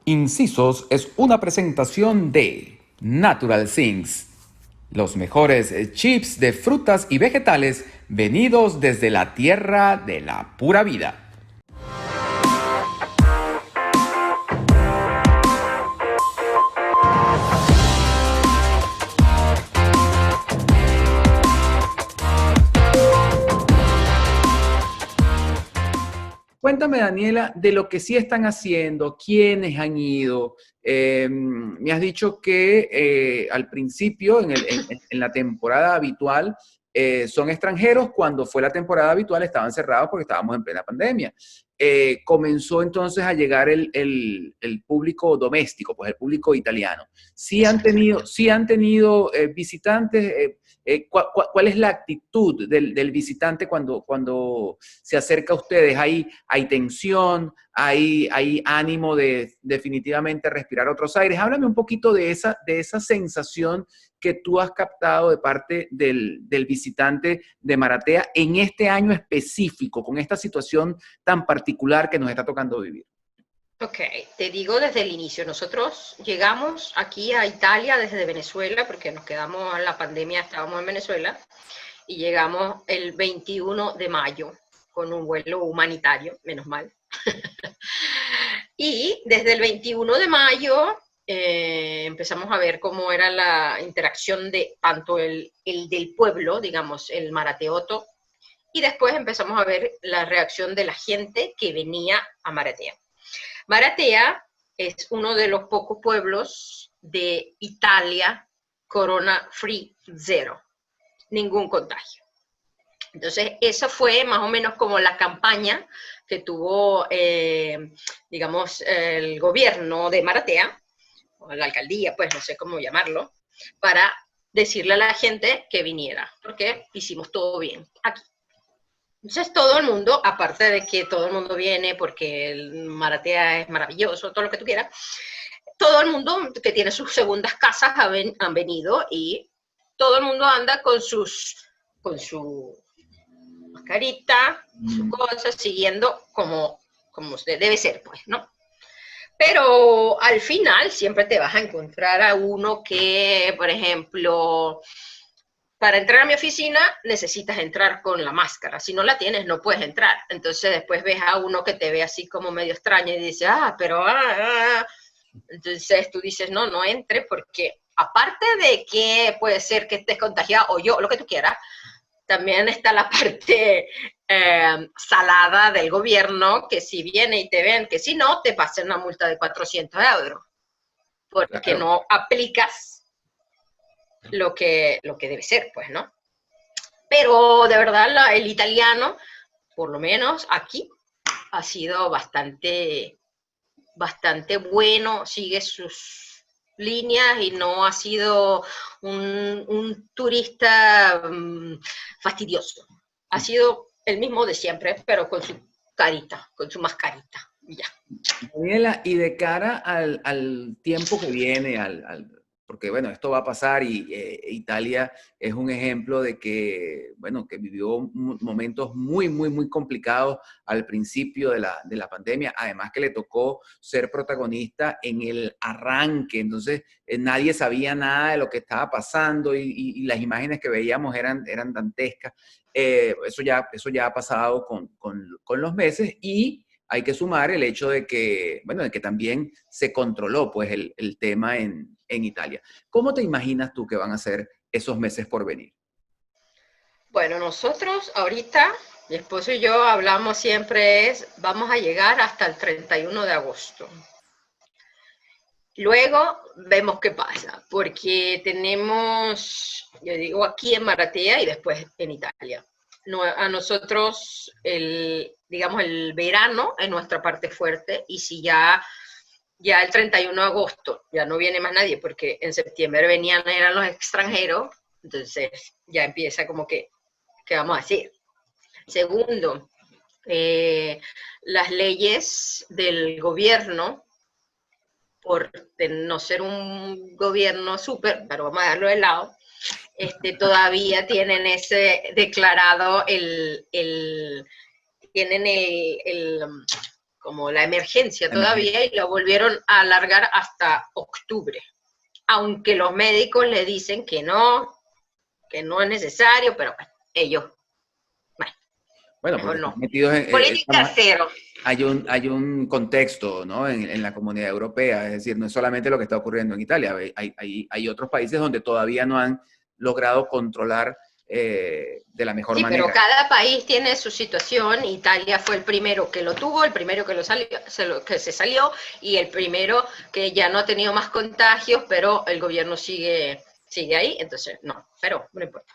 Incisos es una presentación de Natural Things, los mejores chips de frutas y vegetales venidos desde la tierra de la pura vida. Cuéntame, Daniela, de lo que sí están haciendo, quiénes han ido. Me has dicho que al principio, en la temporada habitual, son extranjeros. Cuando fue la temporada habitual estaban cerrados porque estábamos en plena pandemia. Comenzó entonces a llegar el público doméstico, pues el público italiano. Sí han tenido visitantes. ¿Cuál es la actitud del visitante cuando se acerca a ustedes? ¿Hay tensión? ¿Hay ánimo de definitivamente respirar otros aires? Háblame un poquito de esa sensación que tú has captado de parte del visitante de Maratea en este año específico, con esta situación tan particular que nos está tocando vivir. Ok, te digo desde el inicio. Nosotros llegamos aquí a Italia desde Venezuela, porque nos quedamos en la pandemia, estábamos en Venezuela, y llegamos el 21 de mayo con un vuelo humanitario, menos mal. Y desde el 21 de mayo empezamos a ver cómo era la interacción de tanto el del pueblo, digamos, el Marateoto, y después empezamos a ver la reacción de la gente que venía a Maratea. Maratea es uno de los pocos pueblos de Italia corona free zero, ningún contagio. Entonces, esa fue más o menos como la campaña que tuvo, digamos, el gobierno de Maratea, o la alcaldía, pues no sé cómo llamarlo, para decirle a la gente que viniera, porque hicimos todo bien aquí. Entonces todo el mundo, aparte de que todo el mundo viene porque el Maratea es maravilloso, todo lo que tú quieras, todo el mundo que tiene sus segundas casas han venido y todo el mundo anda con su mascarita, sus cosas, siguiendo como usted debe ser, pues, ¿no? Pero al final siempre te vas a encontrar a uno que, por ejemplo, para entrar a mi oficina necesitas entrar con la máscara. Si no la tienes, no puedes entrar. Entonces después ves a uno que te ve así como medio extraño y dice, Entonces tú dices, no, no entre porque aparte de que puede ser que estés contagiado o yo, lo que tú quieras, también está la parte salada del gobierno, que si viene y te ven, que si no, te pasan una multa de 400 euros, porque Claro. no aplicas lo que debe ser, pues, ¿no? Pero de verdad el italiano, por lo menos aquí, ha sido bastante bueno, sigue sus líneas y no ha sido un turista fastidioso. Ha sido el mismo de siempre, pero con su carita, con su mascarita. Y ya. Daniela, y de cara al tiempo que viene, porque bueno, esto va a pasar y Italia es un ejemplo de que, bueno, que vivió momentos muy complicados al principio de la pandemia, además que le tocó ser protagonista en el arranque, entonces nadie sabía nada de lo que estaba pasando y las imágenes que veíamos eran dantescas. Eso ya ha pasado con los meses y hay que sumar el hecho de que, bueno, de que también se controló pues el tema en Italia. ¿Cómo te imaginas tú que van a ser esos meses por venir? Bueno, nosotros ahorita, mi esposo y yo hablamos siempre vamos a llegar hasta el 31 de agosto. Luego vemos qué pasa, porque tenemos, yo digo, aquí en Maratea y después en Italia. No, a nosotros, digamos, el verano es nuestra parte fuerte y si ya el 31 de agosto ya no viene más nadie, porque en septiembre eran los extranjeros, entonces ya empieza como que, ¿qué vamos a hacer? Segundo, las leyes del gobierno por no ser un gobierno súper, pero vamos a darlo de lado, todavía tienen ese declarado tienen como la emergencia todavía, y lo volvieron a alargar hasta octubre. Aunque los médicos le dicen que no es necesario, pero bueno, ellos, Bueno, mejor porque están no. metidos Política cero. hay un contexto, ¿no? En la comunidad europea, es decir, no es solamente lo que está ocurriendo en Italia, hay otros países donde todavía no han logrado controlar de la mejor Sí, pero manera. cada país tiene su situación. Italia fue el primero que lo tuvo, el primero que que se salió, y el primero que ya no ha tenido más contagios, pero el gobierno sigue ahí, entonces no, pero no importa.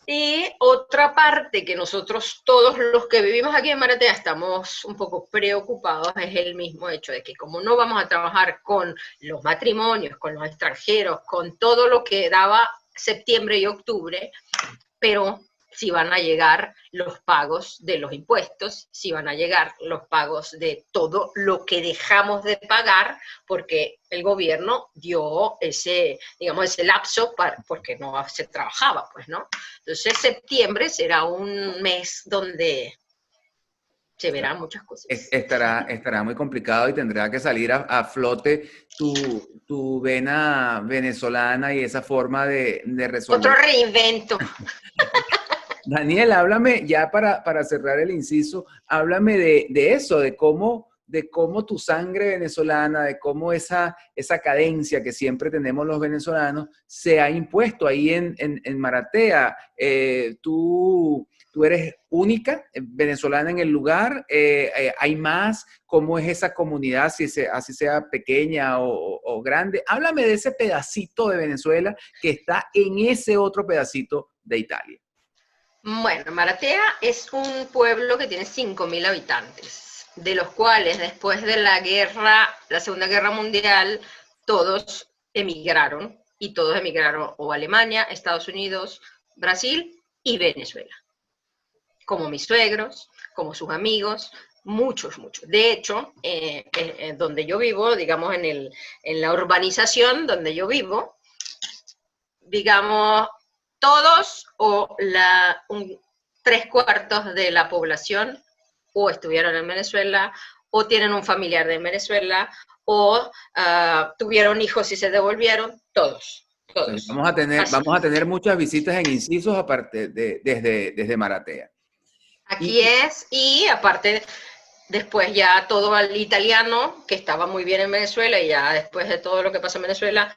Y otra parte que nosotros, todos los que vivimos aquí en Maratea, estamos un poco preocupados, es el mismo hecho de que como no vamos a trabajar con los matrimonios, con los extranjeros, con todo lo que daba septiembre y octubre, pero si van a llegar los pagos de los impuestos, si van a llegar los pagos de todo lo que dejamos de pagar, porque el gobierno dio ese, digamos, ese lapso porque no se trabajaba, pues, ¿no? Entonces septiembre será un mes donde se verán muchas cosas. Estará muy complicado y tendrá que salir a flote tu vena venezolana y esa forma de resolver. Otro reinvento. Daniel, háblame, ya para cerrar el inciso, háblame de eso, de cómo tu sangre venezolana, de cómo esa cadencia que siempre tenemos los venezolanos se ha impuesto ahí en Maratea. Tú eres única, venezolana en el lugar, hay más, ¿cómo es esa comunidad, así sea pequeña o grande? Háblame de ese pedacito de Venezuela que está en ese otro pedacito de Italia. Bueno, Maratea es un pueblo que tiene 5.000 habitantes, de los cuales después de la Segunda Guerra Mundial, todos emigraron, y todos emigraron o a Alemania, Estados Unidos, Brasil y Venezuela, como mis suegros, como sus amigos, muchos. De hecho, donde yo vivo, digamos en la urbanización donde yo vivo, digamos, todos o 3/4 de la población o estuvieron en Venezuela o tienen un familiar de Venezuela o tuvieron hijos y se devolvieron, todos. Entonces, vamos a tener muchas visitas en incisos aparte desde Maratea. Aquí es, y aparte después ya todo el italiano, que estaba muy bien en Venezuela, y ya después de todo lo que pasa en Venezuela,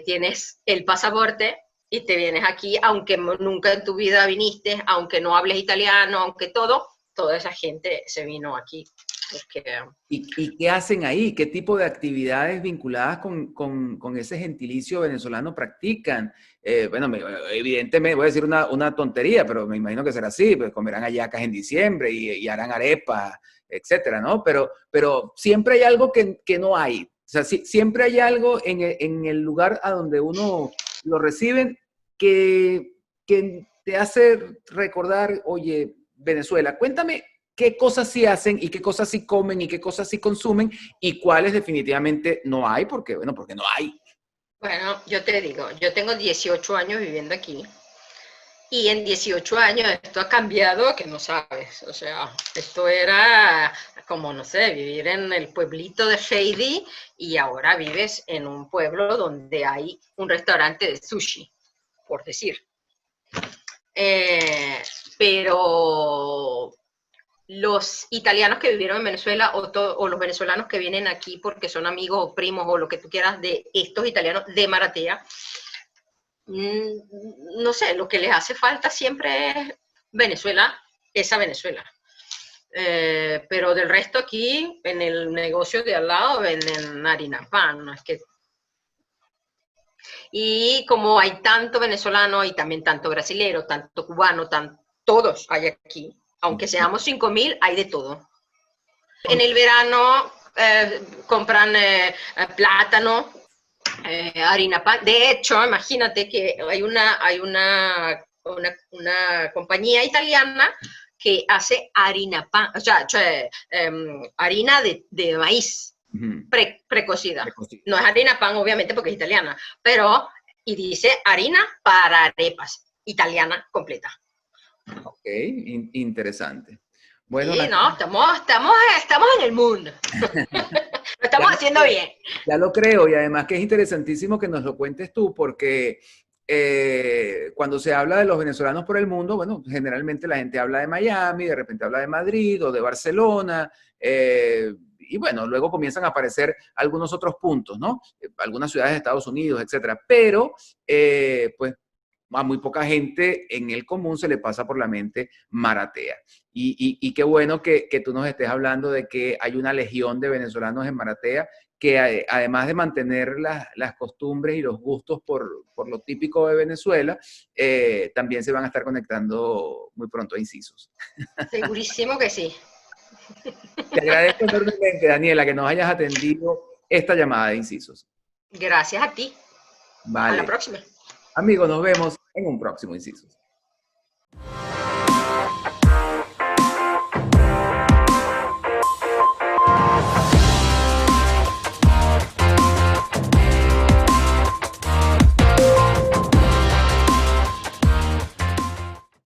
tienes el pasaporte y te vienes aquí, aunque nunca en tu vida viniste, aunque no hables italiano, aunque toda esa gente se vino aquí. Porque... ¿Y qué hacen ahí? ¿Qué tipo de actividades vinculadas con ese gentilicio venezolano practican? Bueno, evidentemente voy a decir una tontería, pero me imagino que será así, pues comerán hallacas en diciembre y harán arepas, etcétera, ¿no? Pero siempre hay algo que no hay. O sea, siempre hay algo en el lugar a donde uno lo reciben que te hace recordar, oye, Venezuela, cuéntame qué cosas sí hacen y qué cosas sí comen y qué cosas sí consumen y cuáles definitivamente no hay, porque no hay. Bueno, yo te digo, yo tengo 18 años viviendo aquí, y en 18 años esto ha cambiado que no sabes. O sea, esto era como, no sé, vivir en el pueblito de Shady, y ahora vives en un pueblo donde hay un restaurante de sushi, por decir. Pero los italianos que vivieron en Venezuela o los venezolanos que vienen aquí porque son amigos o primos o lo que tú quieras de estos italianos de Maratea, no sé, lo que les hace falta siempre es Venezuela, esa Venezuela. Pero del resto aquí, en el negocio de al lado, venden harina pan, no es que... Y como hay tanto venezolano y también tanto brasilero, tanto cubano, todos hay aquí, aunque seamos 5.000, hay de todo. En el verano compran plátano, harina pan. De hecho, imagínate que hay una compañía italiana que hace harina pan, o sea, harina de maíz precocida. No es harina pan, obviamente, porque es italiana, pero, y dice harina para arepas, italiana completa. Ok, interesante. Bueno, Sí, no, estamos en el mundo. Lo estamos haciendo bien. ya lo creo, y además que es interesantísimo que nos lo cuentes tú, porque cuando se habla de los venezolanos por el mundo, bueno, generalmente la gente habla de Miami, de repente habla de Madrid o de Barcelona, y bueno, luego comienzan a aparecer algunos otros puntos, ¿no? Algunas ciudades de Estados Unidos, etcétera, pero pues a muy poca gente en el común se le pasa por la mente Maratea. Y qué bueno que tú nos estés hablando de que hay una legión de venezolanos en Maratea que además de mantener las costumbres y los gustos por lo típico de Venezuela, también se van a estar conectando muy pronto a Incisos. Segurísimo que sí. Te agradezco enormemente, Daniela, que nos hayas atendido esta llamada de Incisos. Gracias a ti. A la Vale. próxima. Amigos, nos vemos en un próximo Incisos.